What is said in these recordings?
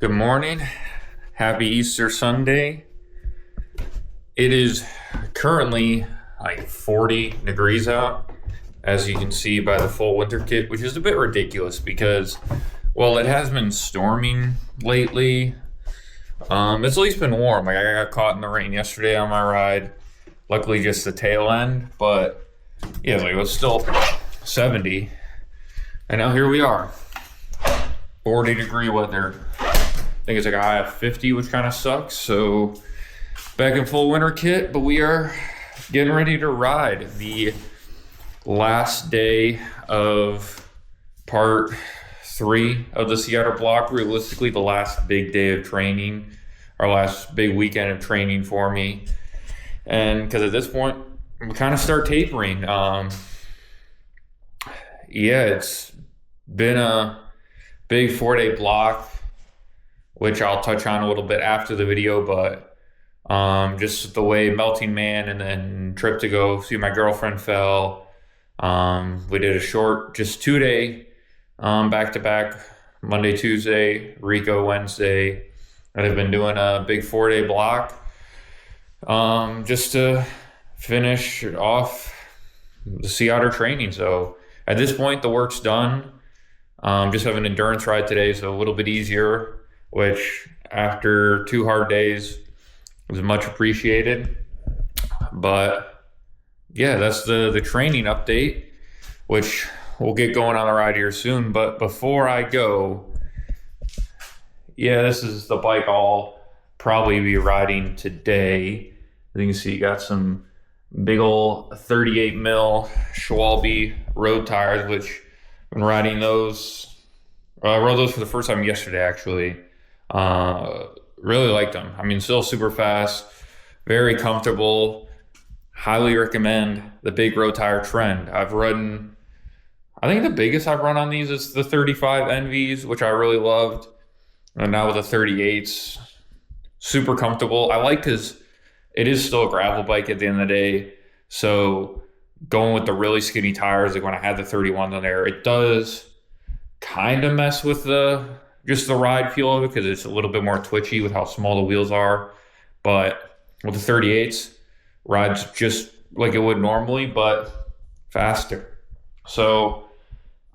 Good morning. Happy Easter Sunday. It is currently like 40 degrees out, as you can see by the full winter kit, which is a bit ridiculous because, well, it has been storming lately. It's at least been warm. Like, I got caught in the rain yesterday on my ride. Luckily, just the tail end, but yeah, like, it was still 70. And now here we are. 40-degree weather. I think it's like a high of 50, which kind of sucks. So back in full winter kit, but we are getting ready to ride the last day of part 3 of the Sea Otter block. Realistically, the last big day of training, our last big weekend of training for me. And because at this point, we kind of start tapering. Yeah, it's been a big 4-day block, which I'll touch on a little bit after the video, but just the way Melting Man and then trip to go see my girlfriend fell. We did a short, just 2-day back-to-back, Monday, Tuesday, Rico Wednesday. And I've been doing a big 4-day block just to finish off the Sea Otter training. So at this point, the work's done. Just have an endurance ride today, so a little bit easier, which after 2 hard days was much appreciated. But yeah, that's the training update, which we'll get going on the ride here soon. But before I go, yeah, this is the bike I'll probably be riding today. As you can see, got some big old 38 mil Schwalbe road tires, which I've been riding those. I rode those for the first time yesterday, actually. Really liked them. I mean, still super fast, very comfortable. Highly recommend the big road tire trend. I think the biggest I've run on these is the 35 ENVEs, which I really loved. And now with the 38s, super comfortable. I like because it is still a gravel bike at the end of the day. So going with the really skinny tires, like when I had the 31s on there, it does kind of mess with just the ride feel of it because it's a little bit more twitchy with how small the wheels are. But with the 38s, rides just like it would normally, but faster. So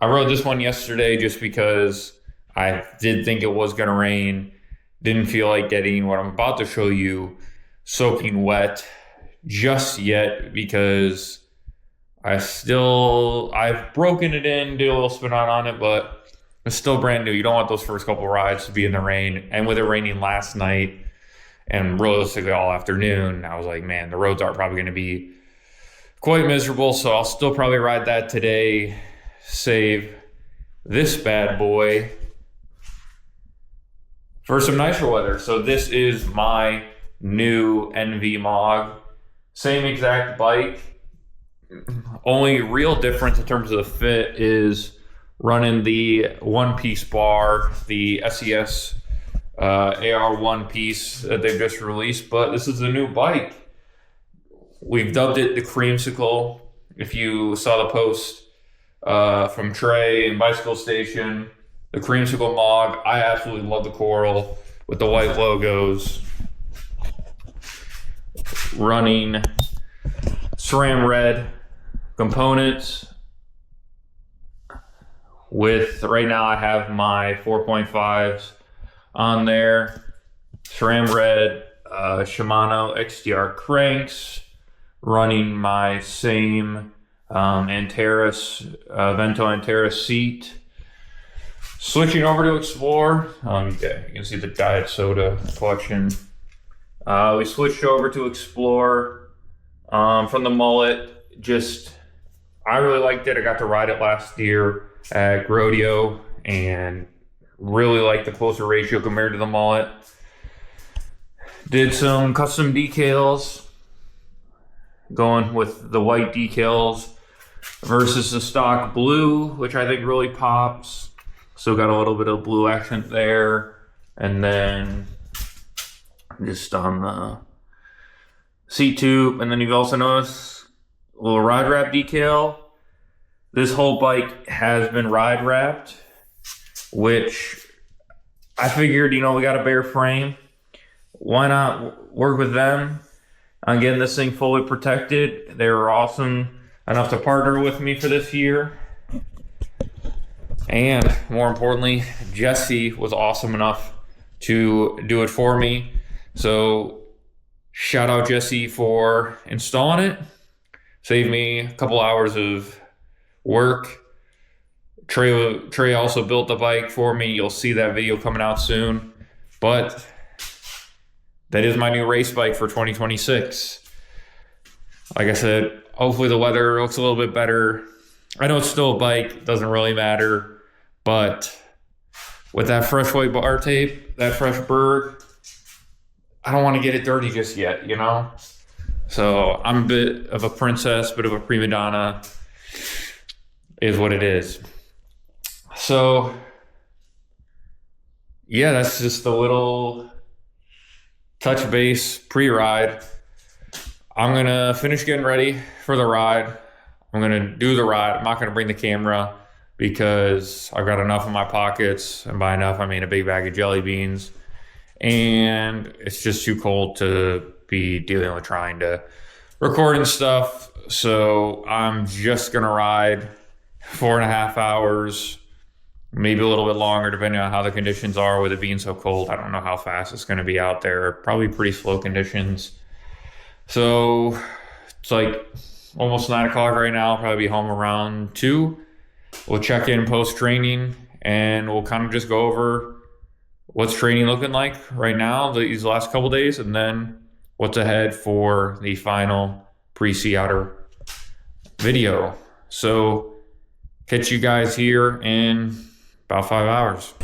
I rode this one yesterday just because I did think it was going to rain. Didn't feel like getting what I'm about to show you soaking wet just yet because I've broken it in, did a little spin out on it, but it's still brand new. You don't want those first couple rides to be in the rain. And with it raining last night and realistically all afternoon, I was like, man, the roads are probably going to be quite miserable. So I'll still probably ride that today, save this bad boy for some nicer weather. So this is my new ENVE MOG. Same exact bike. Only real difference in terms of the fit is running the one-piece bar, the SES AR one-piece that they've just released, but this is a new bike. We've dubbed it the Creamsicle. If you saw the post from Trey and Bicycle Station, the Creamsicle MOG. I absolutely love the coral with the white logos. Running SRAM red components. With right now I have my 4.5s on there. SRAM red Shimano XDR cranks. Running my same Antares Vento Antares seat. Switching over to Explore. Yeah, you can see the Diet Soda collection. We switched over to Explore from the Mullet. I really liked it. I got to ride it last year at Rodeo and really liked the closer ratio compared to the Mullet. Did some custom decals, going with the white decals versus the stock blue, which I think really pops. So got a little bit of blue accent there. And then just on the seat tube. And then you've also noticed a little RideWrap decal. This whole bike has been RideWrapped, which I figured, you know, we got a bare frame. Why not work with them on getting this thing fully protected? They were awesome enough to partner with me for this year. And more importantly, Jesse was awesome enough to do it for me. So shout out Jesse for installing it. Saved me a couple hours of work. Trey also built the bike for me. You'll see that video coming out soon. But that is my new race bike for 2026. Like I said, hopefully the weather looks a little bit better. I know it's still a bike, doesn't really matter. But with that fresh white bar tape, that fresh Burgh, I don't want to get it dirty just yet, you know? So I'm a bit of a princess, bit of a prima donna, is what it is. So, yeah, that's just a little touch base pre-ride. I'm going to finish getting ready for the ride. I'm going to do the ride. I'm not going to bring the camera because I've got enough in my pockets. And by enough, I mean a big bag of jelly beans. And it's just too cold to be dealing with trying to record and stuff. So I'm just going to ride 4.5 hours. Maybe a little bit longer depending on how the conditions are with it being so cold. I don't know how fast it's going to be out there. Probably pretty slow conditions. So it's like almost 9 o'clock right now. I'll probably be home around 2. We'll check in post-training and we'll kind of just go over what's training looking like right now, these last couple days, and then what's ahead for the final pre-Sea Otter video. So catch you guys here in about 5 hours.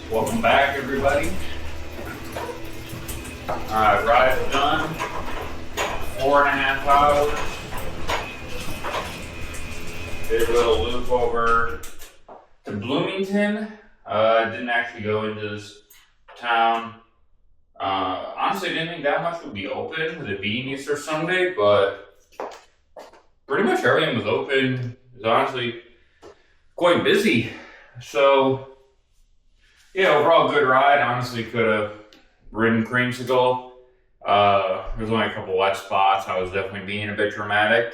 Welcome back, everybody. Alright, ride's done. 4.5 hours. Did a little loop over to Bloomington. I didn't actually go into this town. Honestly, I didn't think that much would be open with it being Easter Sunday, but pretty much everything was open. It was honestly quite busy. So, yeah, overall good ride. Honestly, could have ridden creamsicle. There's only a couple wet spots. I was definitely being a bit dramatic,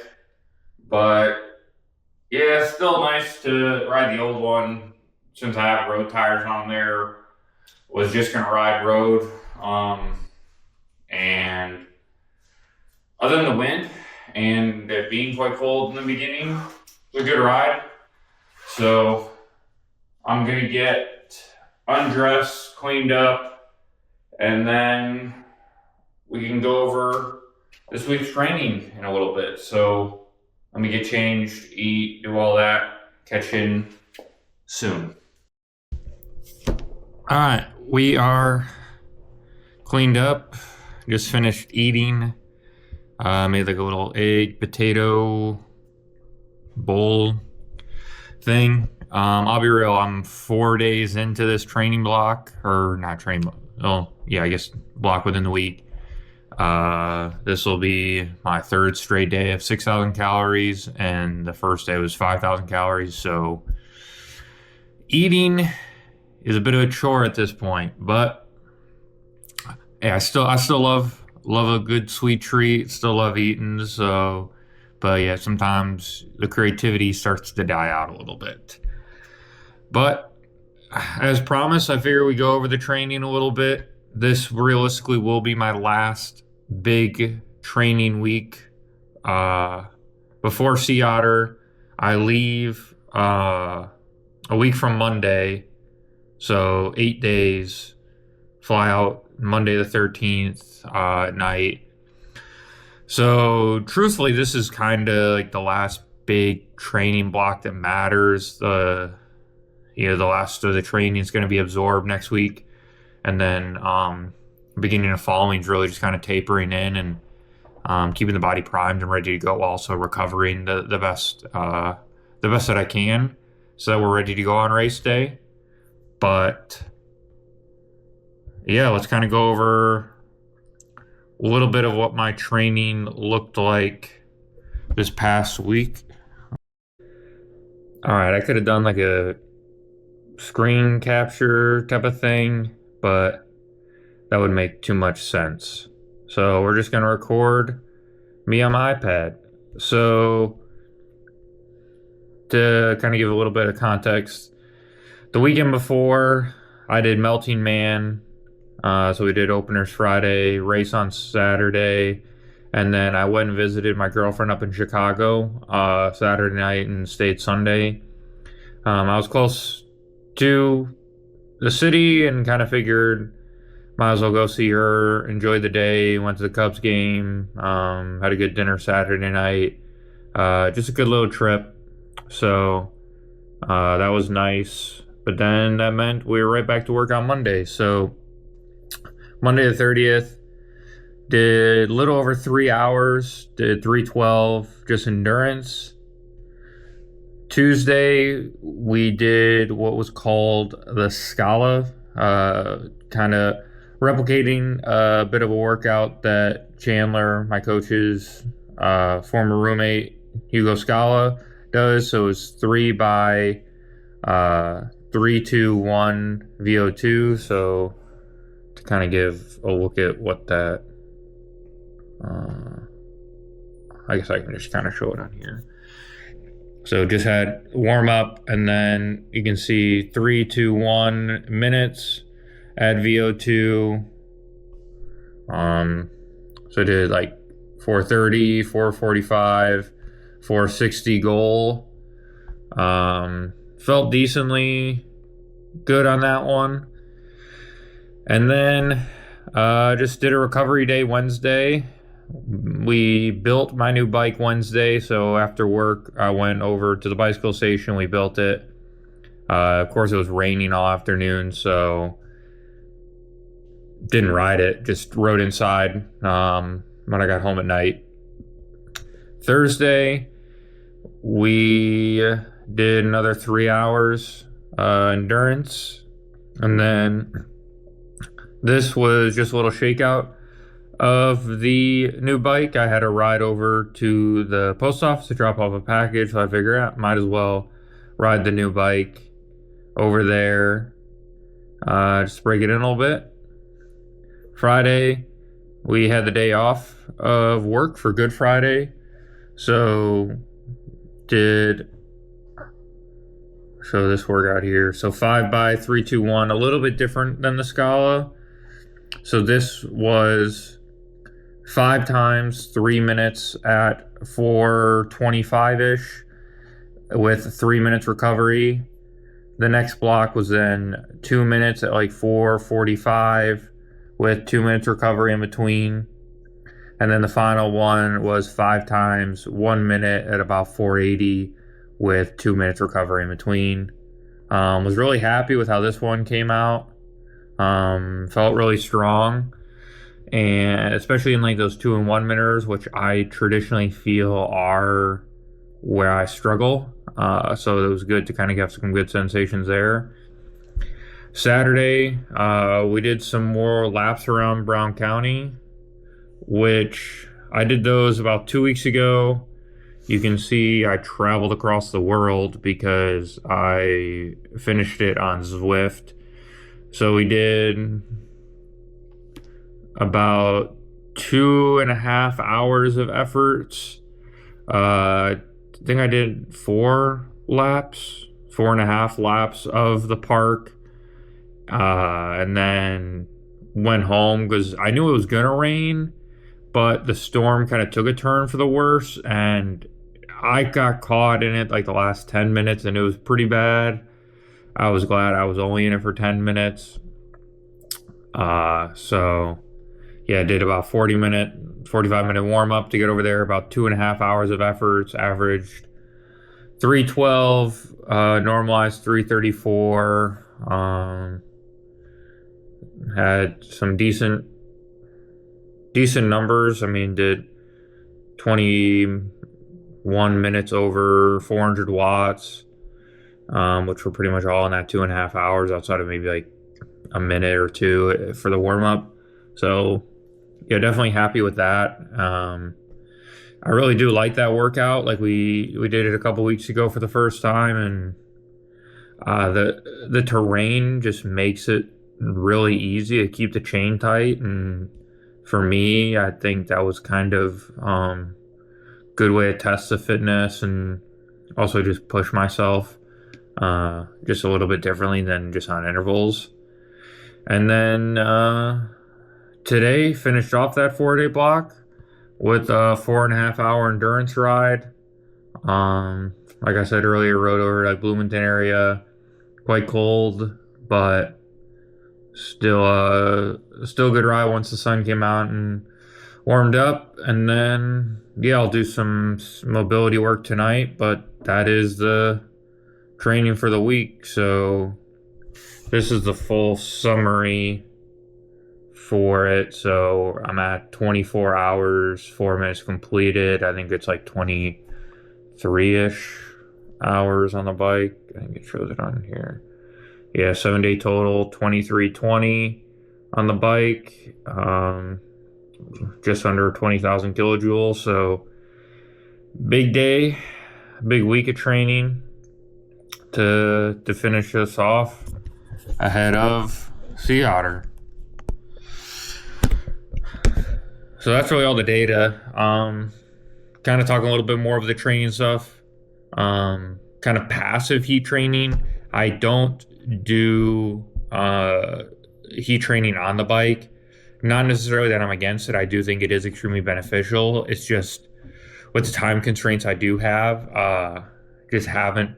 but yeah, it's still nice to ride the old one since I have road tires on there. Was just gonna ride road, and other than the wind and it being quite cold in the beginning, it was a good ride. So I'm gonna get undressed, cleaned up, and then we can go over this week's training in a little bit. So let me get changed, eat, do all that, catch in soon. All right, we are cleaned up, just finished eating. Made like a little egg potato bowl thing. I'll be real, I'm 4 days into this training block, or not training, oh yeah, I guess block within the week. This will be my 3rd straight day of 6,000 calories, and the first day was 5,000 calories. So eating is a bit of a chore at this point, but yeah, I still love a good sweet treat. Still love eating. So, but yeah, sometimes the creativity starts to die out a little bit. But as promised, I figure we go over the training a little bit. This realistically will be my last big training week. Before Sea Otter, I leave a week from Monday, so 8 days. Fly out Monday the 13th at night. So truthfully, this is kind of like the last big training block that matters. The last of the training is going to be absorbed next week, and then beginning of following is really just kind of tapering in and keeping the body primed and ready to go. Also recovering the best that I can, so that we're ready to go on race day. But yeah, let's kind of go over a little bit of what my training looked like this past week. All right, I could have done like a screen capture type of thing, but that would make too much sense. So we're just gonna record me on my iPad. So to kind of give a little bit of context, the weekend before I did Melting Man. So we did openers Friday, race on Saturday, and then I went and visited my girlfriend up in Chicago Saturday night and stayed Sunday. I was close to the city and kind of figured might as well go see her, enjoy the day, went to the Cubs game, had a good dinner Saturday night. Just a good little trip. So that was nice. But then that meant we were right back to work on Monday. So Monday the 30th, did a little over 3 hours, did 312, just endurance. Tuesday, we did what was called the Scala, kind of replicating a bit of a workout that Chandler, my coach's former roommate, Hugo Scala, does. So it's 3 by 3, 2, 1 VO2. So to kind of give a look at what that, I guess I can just kind of show it on here. So just had warm up, and then you can see 3, 2, 1 minutes, add VO2. So I did like 430, 445, 460 goal. Felt decently good on that one. And then just did a recovery day Wednesday. We built my new bike Wednesday, so after work I went over to the bicycle station. We built it. Of course, it was raining all afternoon, so didn't ride it, just rode inside when I got home at night. Thursday, we did another 3 hours endurance, and then this was just a little shakeout of the new bike. I had to ride over to the post office to drop off a package, so I figured out might as well ride the new bike over there, just break it in a little bit. Friday, we had the day off of work for Good Friday, so did show this workout here. So 5 by 3, 2, 1, a little bit different than the Scala. So this was 5 times 3 minutes at 425-ish with 3 minutes recovery. The next block was then 2 minutes at like 445 with 2 minutes recovery in between. And then the final one was 5 times 1 minute at about 480 with 2 minutes recovery in between. Was really happy with how this one came out. Felt really strong, and especially in like those 2 and 1 minuters, which I traditionally feel are where I struggle. So it was good to kind of get some good sensations there. Saturday, we did some more laps around Brown County, which I did those about 2 weeks ago. You can see I traveled across the world because I finished it on Zwift. So we did about 2.5 hours of efforts. I think I did 4.5 laps of the park. And then went home because I knew it was going to rain, but the storm kind of took a turn for the worse, and I got caught in it like the last 10 minutes, and it was pretty bad. I was glad I was only in it for 10 minutes. So yeah, I did about 45-minute warm up to get over there, about 2.5 hours of efforts, averaged 312, normalized 334. Had some decent numbers. I mean, did 21 minutes over 400 watts, which were pretty much all in that 2.5 hours, outside of maybe like a minute or two for the warm up. So yeah, definitely happy with that. I really do like that workout. Like we did it a couple weeks ago for the first time, and the terrain just makes it really easy to keep the chain tight. And for me, I think that was kind of good way to test the fitness and also just push myself just a little bit differently than just on intervals. And then today finished off that 4-day block with a 4.5 hour endurance ride. Like I said earlier, rode over to Bloomington area. Quite cold, but still a good ride once the sun came out and warmed up. And then yeah, I'll do some mobility work tonight, but that is the training for the week. So this is the full summary for it. So I'm at 24 hours, 4 minutes completed. I think it's like 23-ish hours on the bike. I think it shows it on here. Yeah, 7-day total, 23:20 on the bike. Just under 20,000 kilojoules. So big day, big week of training to finish this off ahead of Sea Otter. So that's really all the data. Kind of talking a little bit more of the training stuff. Kind of passive heat training. I don't do heat training on the bike. Not necessarily that I'm against it. I do think it is extremely beneficial. It's just with the time constraints I do have, just haven't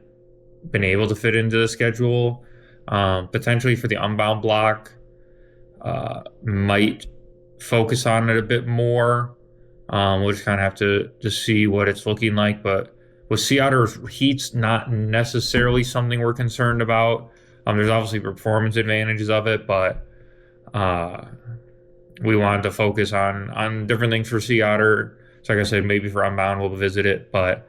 been able to fit into the schedule. Potentially for the Unbound block, might focus on it a bit more. We'll just kind of have to see what it's looking like. But with Sea Otter, heat's not necessarily something we're concerned about. There's obviously performance advantages of it, but we wanted to focus on different things for Sea Otter. So like I said, maybe for Unbound we'll visit it, but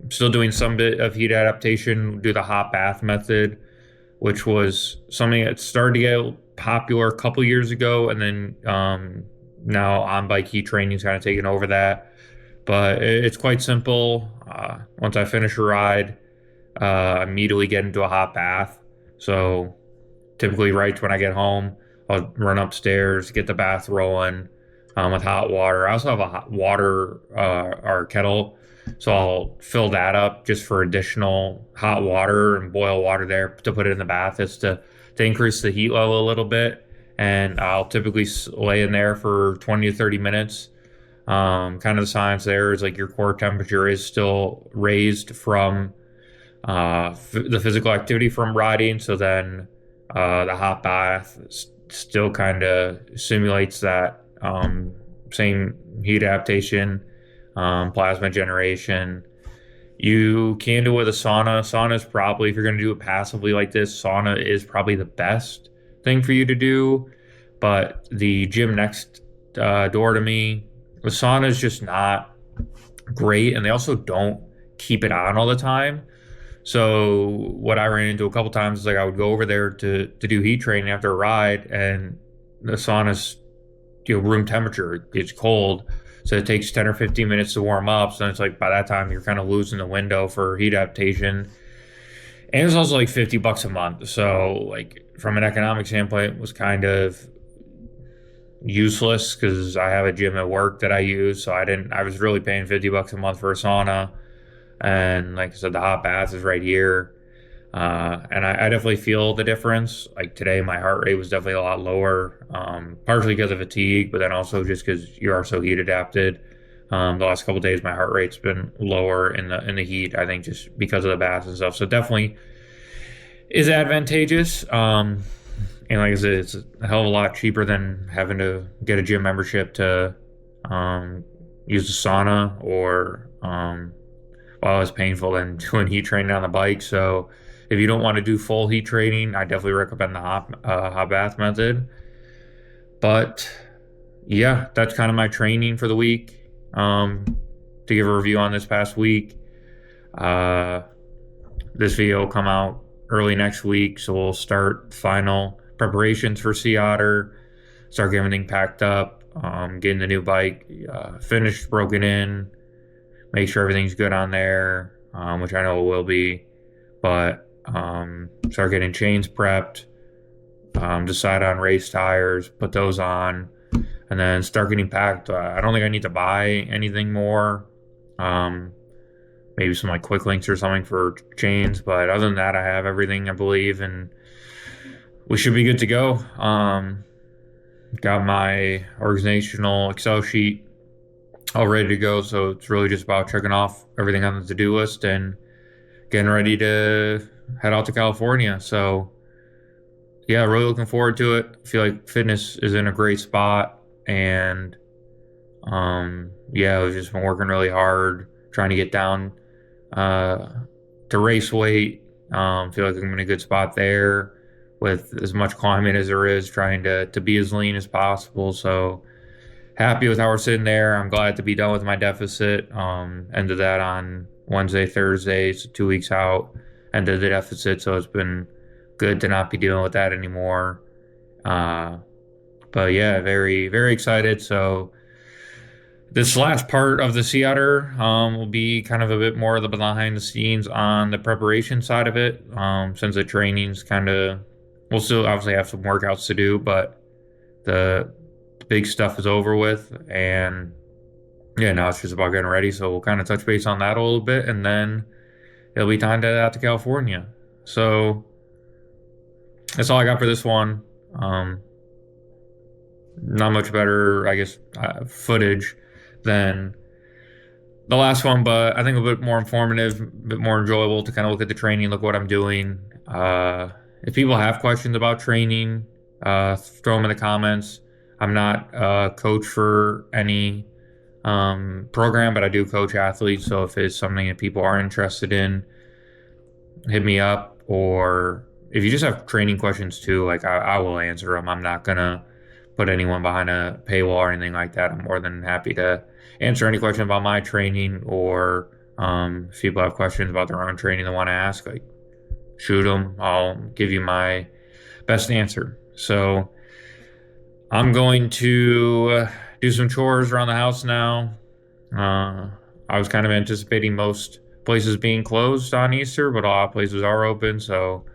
still doing some bit of heat adaptation, do the hot bath method, which was something that started to get popular a couple years ago, and then now on-bike heat training is kind of taking over that. But it's quite simple. Once I finish a ride, immediately get into a hot bath. So typically right when I get home, I'll run upstairs, get the bath rolling with hot water. I also have a hot water our kettle, so I'll fill that up just for additional hot water and boil water there to put it in the bath. It's to increase the heat level a little bit. And I'll typically lay in there for 20 to 30 minutes. Kind of the science there is like your core temperature is still raised from the physical activity from riding. So then the hot bath still kind of simulates that same heat adaptation, plasma generation. You can do it with a sauna. Sauna is probably, if you're going to do it passively like this, sauna is probably the best thing for you to do. But the gym next door to me, the sauna is just not great, and they also don't keep it on all the time. So what I ran into a couple times is like I would go over there to do heat training after a ride, and the sauna's room temperature, it's cold, so it takes 10 or 15 minutes to warm up. So it's like by that time you're kind of losing the window for heat adaptation. And it's also like $50 a month. So like from an economic standpoint, it was kind of useless because I have a gym at work that I use. So I was really paying $50 a month for a sauna. And like I said, the hot bath is right here. And I definitely feel the difference. Like today, my heart rate was definitely a lot lower, partially because of fatigue, but then also just because you are so heat adapted. The last couple of days, my heart rate's been lower in the heat, I think just because of the baths and stuff. So definitely is advantageous. And like I said, it's a hell of a lot cheaper than having to get a gym membership to use the sauna, or while it's painful than doing heat training on the bike. So if you don't want to do full heat training, I definitely recommend the hot bath method. But yeah, that's kind of my training for the week. To give a review on this past week, this video will come out early next week, so we'll start final preparations for Sea Otter, start getting everything packed up, getting the new bike finished, broken in, make sure everything's good on there, which I know it will be, but start getting chains prepped, decide on race tires, put those on, and then start getting packed. I don't think I need to buy anything more. Maybe some like quick links or something for chains, but other than that, I have everything, I believe, and we should be good to go. Got my organizational Excel sheet all ready to go, so it's really just about checking off everything on the to-do list and getting ready to head out to California. So yeah, really looking forward to it. I feel like fitness is in a great spot, and yeah, I've just been working really hard trying to get down to race weight. Feel like I'm in a good spot there with as much climbing as there is, trying to be as lean as possible. So happy with how we're sitting there. I'm glad to be done with my deficit. Ended that on Wednesday, Thursday, so 2 weeks out, ended the deficit. So it's been good to not be dealing with that anymore. But yeah, very, very excited. So this last part of the Sea Otter will be kind of a bit more of the behind the scenes on the preparation side of it. Since the training's kind of, we'll still obviously have some workouts to do, but the big stuff is over with. And yeah, now it's just about getting ready. So we'll kind of touch base on that a little bit, and then it'll be time to head out to California. So that's all I got for this one. Not much better, I guess, footage than the last one, but I think a bit more informative, a bit more enjoyable to kind of look at the training, look what I'm doing. If people have questions about training, throw them in the comments. I'm not a coach for any program, but I do coach athletes. So if it's something that people are interested in, hit me up. Or if you just have training questions too, like I will answer them. I'm not gonna put anyone behind a paywall or anything like that. I'm more than happy to answer any question about my training, or if people have questions about their own training they want to ask, like shoot them. I'll give you my best answer. So I'm going to do some chores around the house now. I was kind of anticipating most places being closed on Easter, but a lot of places are open. So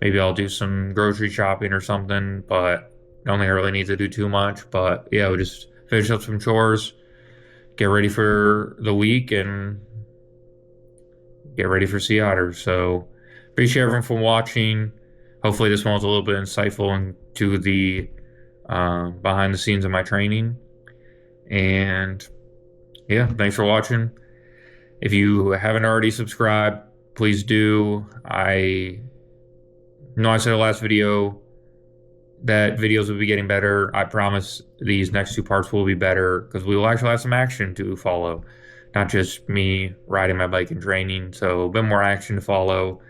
maybe I'll do some grocery shopping or something, but I don't think I really need to do too much. But yeah, we'll just finish up some chores, get ready for the week, and get ready for Sea Otter. So appreciate everyone for watching. Hopefully this one was a little bit insightful into the behind the scenes of my training. And yeah, thanks for watching. If you haven't already subscribed, please do. I know I said in the last video that videos will be getting better. I promise these next two parts will be better, because we will actually have some action to follow, not just me riding my bike and training. So a bit more action to follow,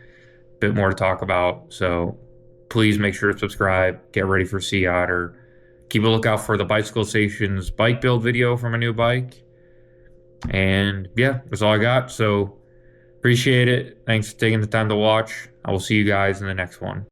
a bit more to talk about. So please make sure to subscribe, get ready for Sea Otter. Keep a lookout for the Bicycle Station's bike build video for my new bike. And yeah, that's all I got. So appreciate it. Thanks for taking the time to watch. I will see you guys in the next one.